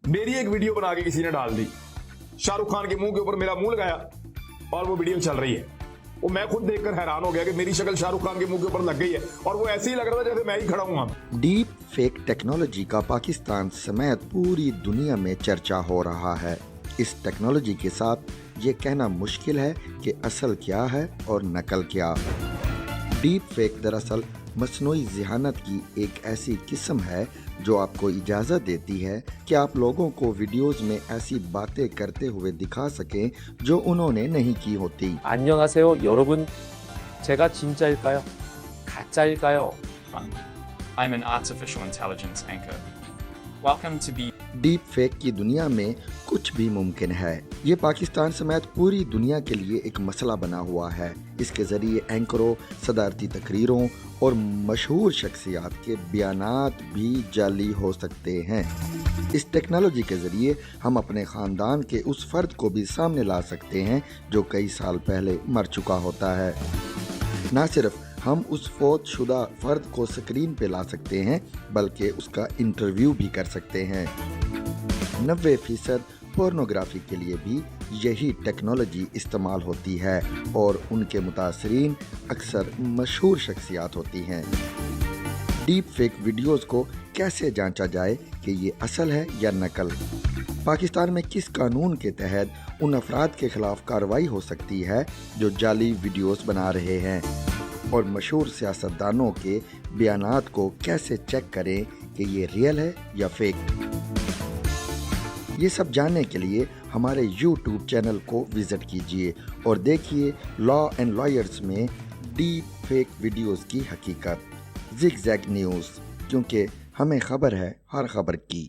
मेरी एक वीडियो बना के किसी ने डाल दी, शाहरुख खान के मुंह के ऊपर मेरा मुंह लगाया और वो वीडियो चल रही है। वो मैं खुद देखकर हैरान हो गया कि मेरी शक्ल शाहरुख खान के मुंह के ऊपर लग गई है और वो ऐसे ही लग रहा था जैसे मैं ही खड़ा हूं। डीप फेक टेक्नोलॉजी का पाकिस्तान समेत पूरी दुनिया में चर्चा हो रहा है। इस टेक्नोलॉजी के साथ ये कहना मुश्किल है कि असल क्या है और नकल क्या। डीप फेक दरअसल मसनूई ज़हानत की एक ऐसी किस्म है जो आपको इजाज़त देती है कि आप लोगों को वीडियोस में ऐसी बातें करते हुए दिखा सकें जो उन्होंने नहीं की होती। 안녕하세요, 여러분. 제가 진짜일까요? 가짜일까요? I'm an artificial intelligence anchor. Welcome to be deep fake की दुनिया में कुछ भी मुमकिन है। ये पाकिस्तान समेत पूरी दुनिया के लिए एक मसला बना हुआ है। इसके ज़रिए एंकरों, सदारती तकरीरों और मशहूर शख्सियात के बयानात भी जाली हो सकते हैं। इस टेक्नोलॉजी के ज़रिए हम अपने ख़ानदान के उस फ़र्द को भी सामने ला सकते हैं जो कई साल पहले मर चुका होता है। ना सिर्फ हम उस फौत शुदा फ़र्द को स्क्रीन पे ला सकते हैं बल्कि उसका इंटरव्यू भी कर सकते हैं। 90% पोर्नोग्राफी के लिए भी यही टेक्नोलॉजी इस्तेमाल होती है और उनके मुतासरीन अक्सर मशहूर शख्सियात होती हैं। डीप फेक वीडियोज़ को कैसे जांचा जाए कि ये असल है या नकल? पाकिस्तान में किस कानून के तहत उन अफराद के खिलाफ कार्रवाई हो सकती है जो जाली वीडियोज़ बना रहे हैं? और मशहूर सियासतदानों के बयानात को कैसे चेक करें कि ये रियल है या फेक? ये सब जानने के लिए हमारे YouTube चैनल को विज़िट कीजिए और देखिए लॉ एंड लॉयर्स में डीप फेक वीडियोस की हकीकत। ज़िगज़ैग न्यूज़, क्योंकि हमें खबर है हर खबर की।